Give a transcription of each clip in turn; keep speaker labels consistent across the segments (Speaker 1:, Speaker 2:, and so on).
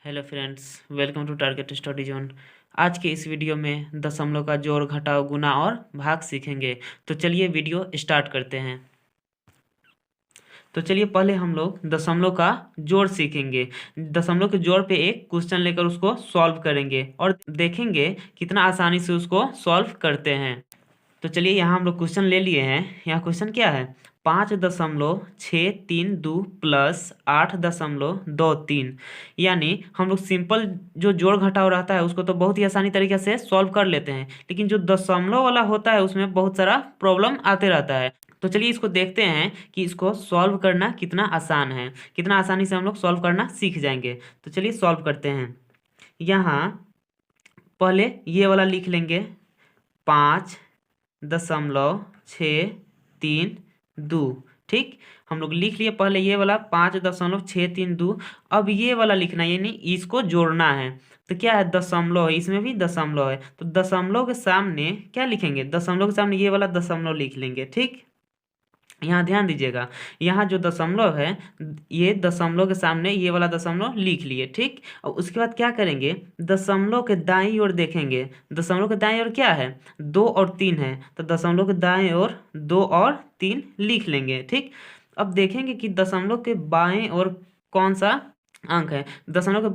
Speaker 1: Hello friends, welcome to Target Study Zone. आज के इस वीडियो में दशमलव का जोड़ घटाव गुना और भाग सीखेंगे। तो चलिए वीडियो स्टार्ट करते हैं। तो चलिए पहले हम लोग दशमलव का जोड़ सीखेंगे। दशमलव के जोड़ पे एक क्वेश्चन लेकर उसको सॉल्व करेंगे और देखेंगे कितना आसानी से उसको सॉल्व करते हैं। तो चलिए यहाँ हम लोग क्वेश्चन ले लिए हैं। यहाँ क्वेश्चन क्या है, 5.632 प्लस 8.23। यानी हम लोग सिंपल जो जोड़ घटाव रहता है उसको तो बहुत ही आसानी तरीके से सॉल्व कर लेते हैं, लेकिन जो दशमलव वाला होता है उसमें बहुत सारा प्रॉब्लम आते रहता है। तो चलिए इसको देखते हैं कि इसको सॉल्व करना कितना आसान है, कितना आसानी से हम लोग सॉल्व करना सीख जाएंगे। तो चलिए सॉल्व करते हैं। यहाँ पहले ये वाला लिख लेंगे, 5.632। ठीक, हम लोग लिख लिए पहले ये वाला 5.632। अब ये वाला लिखना है, यानी इसको जोड़ना है। तो क्या है, दशमलव है, इसमें भी दशमलव है, तो दशमलव के सामने क्या लिखेंगे, दशमलव के सामने ये वाला दशमलव लिख लेंगे। ठीक, यहाँ ध्यान दीजिएगा, यहाँ जो दशमलव है ये दशमलव के सामने ये वाला दशमलव लिख लिए। ठीक, और उसके बाद क्या करेंगे, दशमलव के दाईं ओर देखेंगे। दशमलव के दाईं ओर क्या है, 2 और 3 है, तो दशमलव के दाईं ओर 2 और 3 लिख लेंगे। ठीक, अब देखेंगे कि दशमलव के बाएं ओर कौन सा अंक है। दशमलव के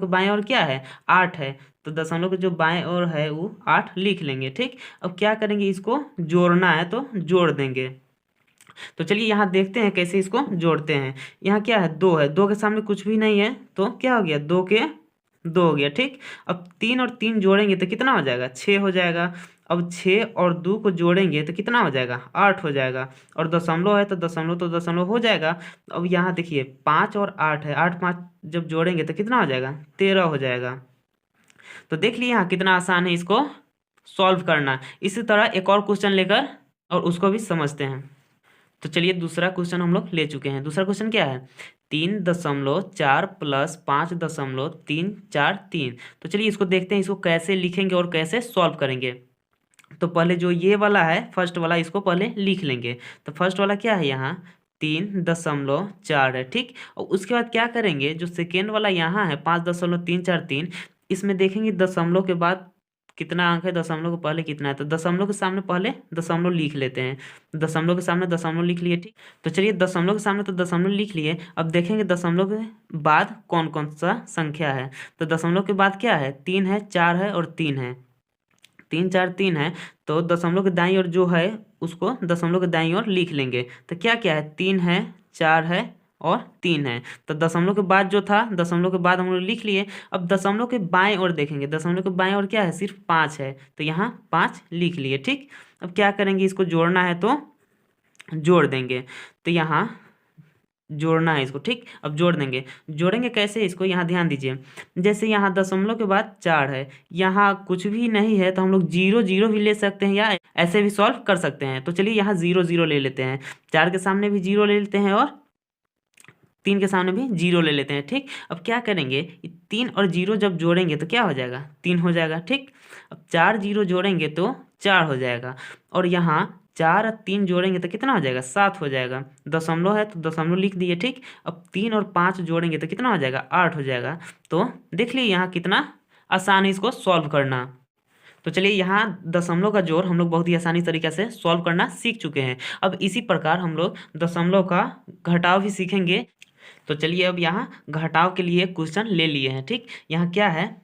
Speaker 1: बाएं ओर क्या है, 8 है, तो दशमलव के जो बाएं ओर है वो 8 लिख लेंगे। ठीक, अब क्या करेंगे, इसको जोड़ना है तो जोड़ देंगे। तो चलिए यहाँ देखते हैं कैसे इसको जोड़ते हैं। यहाँ क्या है, 2 है, 2 के सामने कुछ भी नहीं है, तो क्या हो गया, 2 के 2 हो गया। ठीक, अब 3 और 3 जोड़ेंगे तो कितना हो जाएगा, 6 हो जाएगा। अब 6 और 2 को जोड़ेंगे तो कितना हो जाएगा, 8 हो जाएगा। और दशमलव है तो दशमलव हो जाएगा। अब यहाँ देखिए 5 और 8 है, 8 5 जब जोड़ेंगे तो कितना हो जाएगा, 13 हो जाएगा। तो देख लिए यहाँ कितना आसान है इसको सॉल्व करना। इसी तरह एक और क्वेश्चन लेकर और उसको भी समझते हैं। तो चलिए दूसरा क्वेश्चन हम लोग ले चुके हैं। दूसरा क्वेश्चन क्या है, 3.4 प्लस 5.343। तो चलिए इसको देखते हैं, इसको कैसे लिखेंगे और कैसे सॉल्व करेंगे। तो पहले जो ये वाला है फर्स्ट वाला, इसको पहले लिख लेंगे। तो फर्स्ट वाला क्या है, यहाँ 3.4 है। ठीक, और उसके बाद क्या करेंगे, जो सेकेंड वाला यहाँ है 5.343, इसमें देखेंगे दशमलव के बाद कितना अंक है, दशमलव के पहले कितना है, तो दशमलव के सामने पहले दशमलव लिख लेते हैं। दशमलव के सामने दशमलव लिख लिए। ठीक, तो चलिए दशमलव के सामने तो दशमलव लिख लिए। अब देखेंगे दशमलव के बाद कौन कौन सा संख्या है। तो दशमलव के बाद क्या है, 3 है, 4 है और 3 है। 3 4 3 है, तो दशमलव के दाईं ओर जो है उसको दशमलव के दाईं ओर लिख लेंगे। तो क्या क्या है, 3 है, 4 है और 3 है। तो दशमलव के बाद जो था, दशमलव के बाद हम लोग लिख लिए। अब दशमलव के बाएं ओर देखेंगे, दशमलव के बाएं ओर क्या है, सिर्फ 5 है, तो यहाँ 5 लिख लिए। ठीक, अब क्या करेंगे, इसको जोड़ना है तो जोड़ देंगे। तो यहाँ जोड़ना है इसको। ठीक, अब जोड़ देंगे। जोड़ेंगे कैसे इसको, यहाँ ध्यान दीजिए, जैसे यहाँ दशमलव के बाद 4 है, यहाँ कुछ भी नहीं है, तो हम लोग 0 0 भी ले सकते हैं या ऐसे भी सॉल्व कर सकते हैं। तो चलिए यहाँ 0 0 ले लेते हैं, 4 के सामने भी 0 ले लेते हैं और 3 के सामने भी 0 ले लेते हैं। ठीक, अब क्या करेंगे, 3 और 0 जब जोड़ेंगे तो क्या हो जाएगा, 3 हो जाएगा। ठीक, अब 4 0 जोड़ेंगे तो 4 हो जाएगा। और यहाँ 4 और 3 जोड़ेंगे तो कितना हो जाएगा, 7 हो जाएगा। दशमलव है तो दशमलव लिख दिए। ठीक, अब 3 और 5 जोड़ेंगे तो कितना हो जाएगा, 8 हो जाएगा। तो देख लीजिए यहाँ कितना आसान है इसको सॉल्व करना। तो चलिए यहाँ दशमलव का जोड़ हम लोग बहुत ही आसानी तरीके से सॉल्व करना सीख चुके हैं। अब इसी प्रकार हम लोग दशमलव का घटाव भी सीखेंगे। तो चलिए अब यहाँ घटाव के लिए क्वेश्चन ले लिए हैं। ठीक, यहाँ क्या है,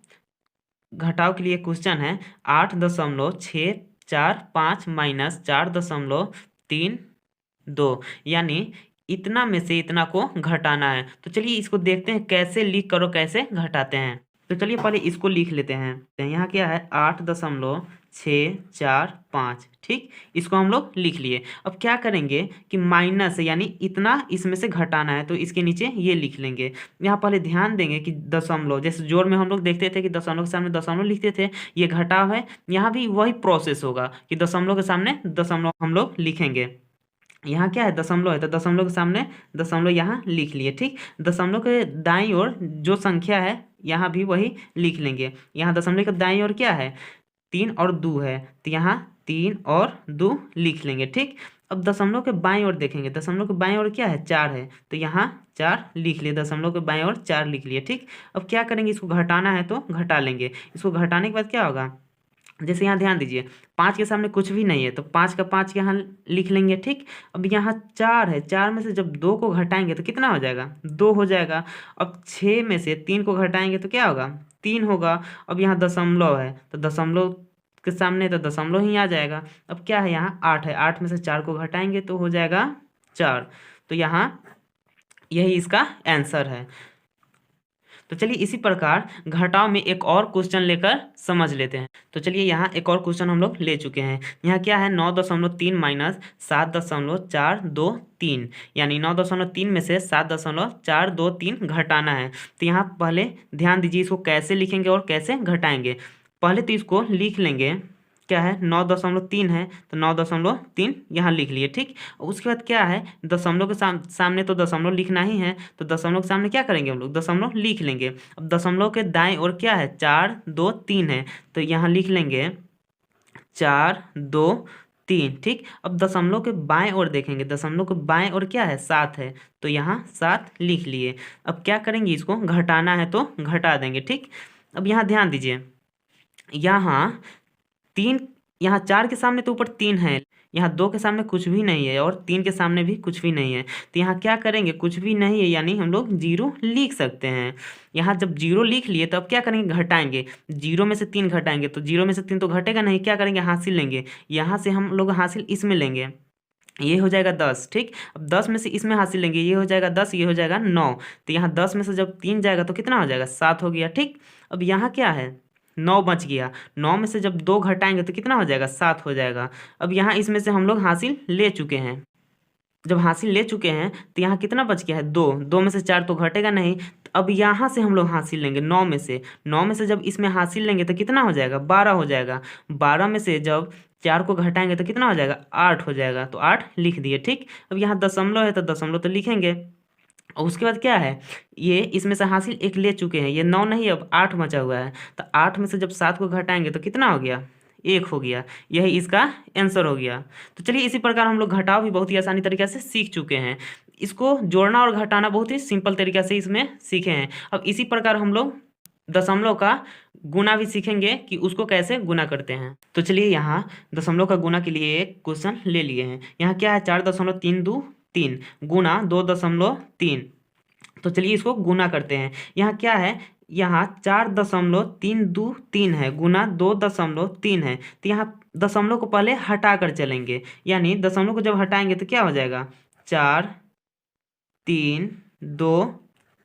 Speaker 1: घटाव के लिए क्वेश्चन है 8.645 माइनस 4.32, यानी इतना में से इतना को घटाना है। तो चलिए इसको देखते हैं कैसे लिख करो कैसे घटाते हैं। तो चलिए पहले इसको लिख लेते हैं। तो यहाँ क्या है, 8.645। ठीक, इसको हम लोग लिख लिए। अब क्या करेंगे कि माइनस यानी इतना इसमें से घटाना है, तो इसके नीचे ये लिख लेंगे। यहाँ पहले ध्यान देंगे कि दशमलव, जैसे जोड़ में हम लोग देखते थे कि दशमलव के सामने दशमलव लिखते थे, ये घटाव है, यहाँ भी वही प्रोसेस होगा कि दशमलव के सामने दशमलव हम लोग लिखेंगे। यहाँ क्या है, दशमलव है, तो दशमलव के सामने दशमलव यहाँ लिख लिए। ठीक, दशमलव के दाईं ओर जो संख्या है यहाँ भी वही लिख लेंगे। यहाँ दशमलव के दाईं ओर क्या है, 3 और 2 है, तो यहाँ 3 और 2 लिख लेंगे। ठीक, अब दशमलव के बाईं ओर देखेंगे, दशमलव के बाईं ओर क्या है, 4 है, तो यहाँ 4 लिख लिए, दशमलव के बाईं ओर 4 लिख लिए। ठीक, अब क्या करेंगे, इसको घटाना है तो घटा लेंगे। इसको घटाने के बाद क्या होगा, जैसे यहाँ ध्यान दीजिए 5 के सामने कुछ भी नहीं है तो 5 का 5 यहाँ लिख लेंगे। ठीक, अब यहाँ 4 है, 4 में से जब 2 को घटाएंगे तो कितना हो जाएगा, 2 हो जाएगा। अब 6 में से 3 को घटाएंगे तो क्या होगा, 3 होगा। अब यहाँ दशमलव है तो दशमलव के सामने तो दशमलव ही आ जाएगा। अब क्या है, यहाँ 8 है, 8 में से 4 को घटाएंगे तो हो जाएगा 4। तो यहाँ यही इसका आंसर है। तो चलिए इसी प्रकार घटाव में एक और क्वेश्चन लेकर समझ लेते हैं। तो चलिए यहाँ एक और क्वेश्चन हम लोग ले चुके हैं। यहाँ क्या है, 9.3 माइनस 7.423, यानी 9.3 में से 7.423 घटाना है। तो यहाँ पहले ध्यान दीजिए, इसको कैसे लिखेंगे और कैसे घटाएंगे। पहले तो इसको लिख लेंगे, क्या है 9.3 है तो 9.3 यहाँ लिख लिए। ठीक, उसके बाद क्या है, दशमलव के सामने तो दशमलव लिखना ही है, तो दशमलव के सामने क्या करेंगे हम लोग, दशमलव लिख लेंगे। अब दशमलव के दाएं ओर क्या है, 4 2 3 है, तो यहाँ लिख लेंगे 4 2 3। ठीक, अब दशमलव के बाएं ओर देखेंगे, दशमलव के बाएं ओर क्या है, 7 है, तो यहाँ 7 लिख लिए। अब क्या करेंगे, इसको घटाना है तो घटा देंगे। ठीक, अब यहाँ ध्यान दीजिए, यहाँ 3, यहाँ 4 के सामने तो ऊपर 3 है, यहाँ 2 के सामने कुछ भी नहीं है और 3 के सामने भी कुछ भी नहीं है, तो यहाँ क्या करेंगे, कुछ भी नहीं है यानी हम लोग 0 लिख सकते हैं। यहाँ जब 0 लिख लिए तो अब क्या करेंगे, घटाएंगे, 0 में से 3 घटाएंगे तो 0 में से 3 तो घटेगा नहीं, क्या करेंगे, हासिल लेंगे, यहाँ से हम लोग हासिल इसमें लेंगे, ये हो जाएगा 10। ठीक, अब 10 में से इसमें हासिल लेंगे, ये हो जाएगा 10, ये हो जाएगा 9, तो यहाँ 10 में से जब 3 जाएगा तो कितना हो जाएगा, 7 हो गया। ठीक, अब यहाँ क्या है, 9 बच गया, 9 में से जब 2 घटाएंगे तो कितना हो जाएगा, 7 हो जाएगा। अब यहाँ इसमें से हम लोग हासिल ले चुके हैं, जब हासिल ले चुके हैं तो यहाँ कितना बच गया है, 2, 2 में से 4 तो घटेगा नहीं, तो अब यहाँ से हम लोग हासिल लेंगे 9 में से, 9 में से जब इसमें हासिल लेंगे तो कितना हो जाएगा, 12 हो जाएगा। 12 में से जब 4 को घटाएंगे तो कितना हो जाएगा, 8 हो जाएगा, तो 8 लिख दिए। ठीक, अब यहाँ दशमलव है तो दशमलव तो लिखेंगे, और उसके बाद क्या है, ये इसमें से हासिल एक ले चुके हैं, ये 9 नहीं अब 8 बचा हुआ है, तो 8 में से जब 7 को घटाएंगे तो कितना हो गया, 1 हो गया, यही इसका आंसर हो गया। तो चलिए इसी प्रकार हम लोग घटाव भी बहुत ही आसानी तरीके से सीख चुके हैं, इसको जोड़ना और घटाना बहुत ही सिंपल तरीके से इसमें सीखे हैं। अब इसी प्रकार हम लोग दशमलव का गुना भी सीखेंगे कि उसको कैसे गुना करते हैं। तो चलिए यहाँ दशमलव का गुना के लिए एक क्वेश्चन ले लिए हैं। यहाँ क्या है, 4.32 गुना 2.3। तो चलिए इसको गुना करते हैं। यहाँ क्या है, यहाँ 4.323 है गुना 2.3 है, तो यहाँ दशमलव को पहले हटा कर चलेंगे, यानी दशमलव को जब हटाएंगे तो क्या हो जाएगा, 4 3 2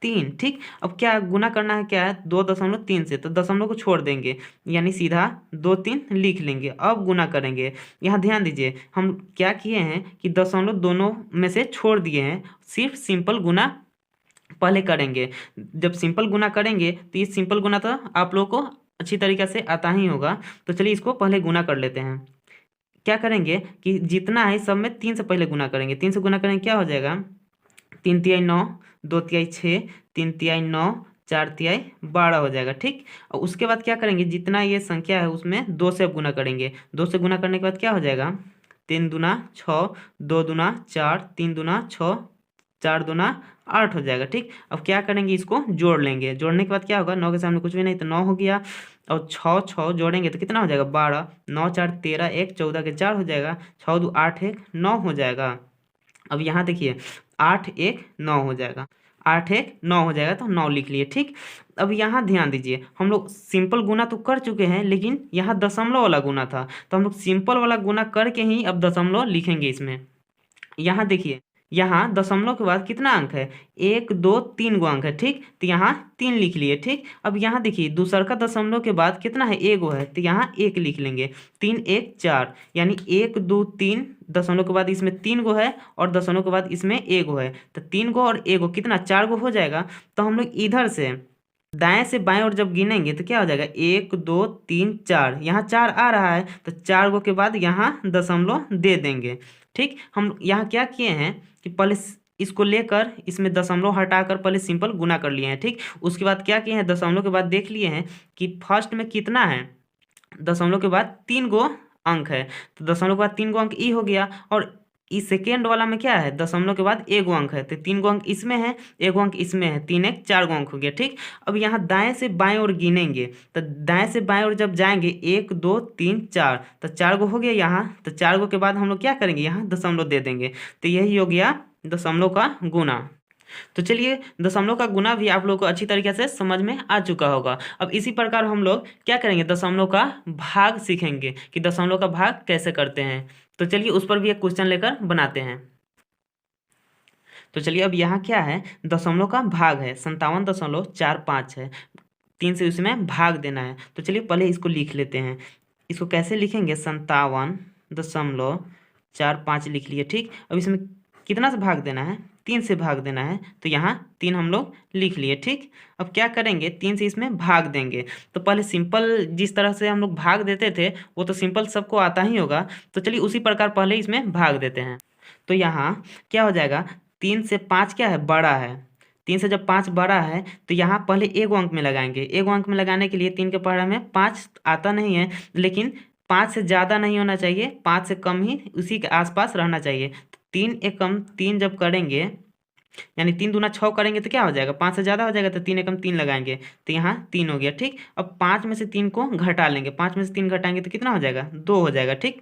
Speaker 1: 3। ठीक, अब क्या गुना करना है, क्या है 2.3 से, तो दशमलव को छोड़ देंगे, यानी सीधा 2 3 लिख लेंगे। अब गुना करेंगे, यहाँ ध्यान दीजिए हम क्या किए हैं कि दशमलव दोनों में से छोड़ दिए हैं, सिर्फ सिंपल गुना पहले करेंगे। जब सिंपल गुना करेंगे तो ये सिंपल गुना तो आप लोगों को अच्छी तरीके से आता ही होगा। तो चलिए इसको पहले गुना कर लेते हैं। क्या करेंगे कि जितना है सब में 3 से पहले गुना करेंगे, 3 से गुना करेंगे क्या हो जाएगा, 3 तिहाई 9, 2 तिहाई 6, 3 तिहाई 9, 4 तिहाई 12 हो जाएगा। ठीक, और उसके बाद क्या करेंगे, जितना ये संख्या है उसमें 2 से अब गुना करेंगे, 2 से गुना करने के बाद क्या हो जाएगा, 3 दूना 6, 2 दूना 4, 3 दूना 6, 4 दूना 8 हो जाएगा। ठीक, अब क्या करेंगे, इसको जोड़ लेंगे, जोड़ने के बाद क्या होगा, 9 के सामने कुछ भी नहीं तो 9 हो गया, और 6 6 जोड़ेंगे तो कितना हो जाएगा, 12, 9 4 13, 1 14 के 4 हो जाएगा, 6 2 8 1 9 हो जाएगा। अब यहाँ देखिए 8 1 9 हो जाएगा, 8 1 9 हो जाएगा, तो 9 लिख लिए। ठीक, अब यहाँ ध्यान दीजिए हम लोग सिंपल गुना तो कर चुके हैं, लेकिन यहाँ दशमलव वाला गुना था, तो हम लोग सिंपल वाला गुना करके ही अब दशमलव लिखेंगे इसमें। यहाँ देखिए, यहाँ दशमलव के बाद कितना अंक है, 1 2 3 गो अंक है। ठीक, तो यहाँ 3 लिख लिए। ठीक, अब यहाँ देखिए दूसर का दशमलव के बाद कितना है, 1 गो है, तो यहाँ 1 लिख लेंगे, 3 1 4, यानी 1 2 3 दशमलव के बाद इसमें 3 गो है और दशमलव के बाद इसमें 1 गो है, तो 3 गो और 1 गो कितना, 4 गो हो जाएगा। तो हम लोग इधर से दाएं से बाएं और जब गिनेंगे तो क्या हो जाएगा, 1 2 3 4, यहाँ 4 आ रहा है तो 4 गो के बाद यहाँ दशमलव दे देंगे। ठीक, हम यहाँ क्या किए हैं कि पहले इसको लेकर इसमें दशमलव हटाकर पहले सिंपल गुना कर लिए हैं। ठीक, उसके बाद क्या किए हैं, दशमलव के बाद देख लिए हैं कि फर्स्ट में कितना है, दशमलव के बाद 3 गो अंक है, तो दशमलव के बाद 3 गो अंक ई हो गया, और इस सेकेंड वाला में क्या है, दशमलव के बाद एक अंक है, तो 3 अंक इसमें है, एक अंक इसमें है, 3 एक 4 अंक हो गया। ठीक, अब यहाँ दाएं से बाएं ओर गिनेंगे, तो दाएं से बाएं ओर जब जाएंगे 1 2 3 4, तो 4 गो हो गया यहाँ, तो 4 गो के बाद हम लोग क्या करेंगे, यहाँ दशमलव दे देंगे, तो यही हो गया दशमलव का गुना। तो चलिए दशमलव का गुना भी आप लोग को अच्छी तरीके से समझ में आ चुका होगा। अब इसी प्रकार हम लोग क्या करेंगे, दशमलव का भाग सीखेंगे कि दशमलव का भाग कैसे करते हैं। तो चलिए उस पर भी एक क्वेश्चन लेकर बनाते हैं। तो चलिए अब यहाँ क्या है, दशमलव का भाग है 57.45 है, 3 से उसमें भाग देना है। तो चलिए पहले इसको लिख लेते हैं। इसको कैसे लिखेंगे, 57.45 लिख लिए। ठीक, अब इसमें कितना से भाग देना है, 3 से भाग देना है, तो यहाँ 3 हम लोग लिख लिए। ठीक, अब क्या करेंगे, 3 से इसमें भाग देंगे। तो पहले सिंपल जिस तरह से हम लोग भाग देते थे वो तो सिंपल सबको आता ही होगा, तो चलिए उसी प्रकार पहले इसमें भाग देते हैं। तो यहाँ क्या हो जाएगा, 3 से 5 क्या है, बड़ा है, 3 से जब 5 बड़ा है तो यहाँ पहले एक अंक में लगाएंगे। एक अंक में लगाने के लिए 3 के पहाड़ा में 5 आता नहीं है, लेकिन 5 से ज़्यादा नहीं होना चाहिए, 5 से कम ही उसी के आसपास रहना चाहिए। 3 एकम 3 जब करेंगे, यानी 3 दूना 6 करेंगे तो क्या हो जाएगा, 5 से ज़्यादा हो जाएगा, तो 3 एकम 3 लगाएंगे, तो यहाँ 3 हो गया। ठीक, अब 5 में से 3 को घटा लेंगे, 5 में से 3 घटाएंगे तो कितना हो जाएगा, 2 हो जाएगा। ठीक,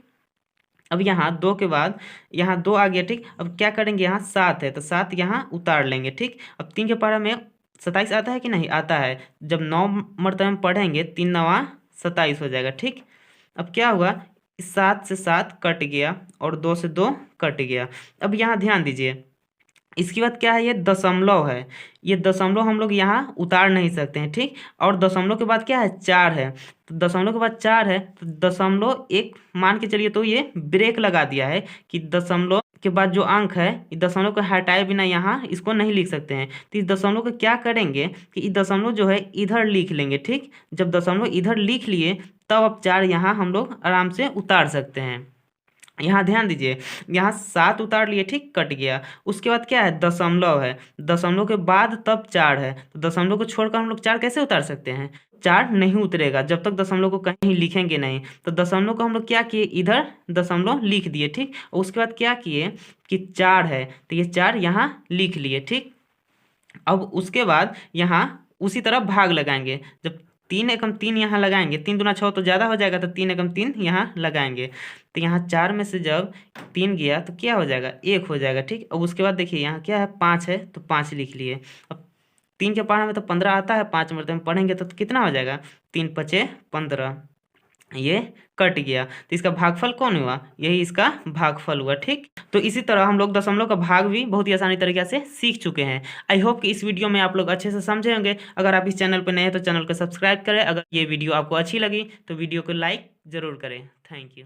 Speaker 1: अब यहाँ 2 के बाद यहाँ 2 आ गया। ठीक, अब क्या करेंगे, यहाँ 7 है तो 7 यहाँ उतार लेंगे। ठीक, अब 3 के पहाड़ा में 27 आता है कि नहीं, आता है। जब 9 मरतबे में पढ़ेंगे 3 9 27 हो जाएगा। ठीक, अब क्या हुआ, 7 से 7 कट गया और 2 से 2 कट गया। अब यहाँ ध्यान दीजिए, इसके बाद क्या है, ये दशमलव है, ये दशमलव हम लोग यहाँ उतार नहीं सकते हैं। ठीक, और दशमलव के बाद क्या है, 4 है, तो दशमलव के बाद 4 है, तो दशमलव एक मान के चलिए, तो ये ब्रेक लगा दिया है कि दशमलव के बाद जो अंक है, इस दशमलव को हटाए बिना यहाँ इसको नहीं लिख सकते हैं। तो इस दशमलव को क्या करेंगे कि इस दशमलव जो है इधर लिख लेंगे। ठीक, जब दशमलव इधर लिख लिए तब अब 4 यहाँ हम लोग आराम से उतार सकते हैं। यहाँ ध्यान दीजिए, यहाँ 7 उतार लिए, ठीक, कट गया। उसके बाद क्या है, दशमलव है, दशमलव के बाद तब 4 है, तो दशमलव को छोड़कर हम लोग 4 कैसे उतार सकते हैं, 4 नहीं उतरेगा जब तक दशमलव को कहीं लिखेंगे नहीं। तो दशमलव को हम लोग क्या किए, इधर दशमलव लिख दिए। ठीक, और उसके बाद क्या किए कि 4 है तो ये 4 यहाँ लिख लिए। ठीक, अब उसके बाद यहाँ उसी तरह भाग लगाएंगे। जब 3 एकम 3 यहाँ लगाएंगे, 3 दूना 6 तो ज़्यादा हो जाएगा, तो 3 एकम 3 यहाँ लगाएंगे, तो यहाँ 4 में से जब 3 गया तो क्या हो जाएगा, 1 हो जाएगा। ठीक, अब उसके बाद देखिए यहाँ क्या है, 5 है तो 5 लिख लिए। अब 3 के पहाड़ा में तो 15 आता है, 5 मरतबे में पढ़ेंगे तो कितना हो जाएगा, 3 5 15, ये कट गया। तो इसका भागफल कौन हुआ, यही इसका भागफल हुआ। ठीक, तो इसी तरह हम लोग दशमलव का भाग भी बहुत ही आसानी तरीके से सीख चुके हैं। आई होप कि इस वीडियो में आप लोग अच्छे से समझे होंगे। अगर आप इस चैनल पर नए हैं तो चैनल को सब्सक्राइब करें। अगर ये वीडियो आपको अच्छी लगी तो वीडियो को लाइक ज़रूर करें। Thank you.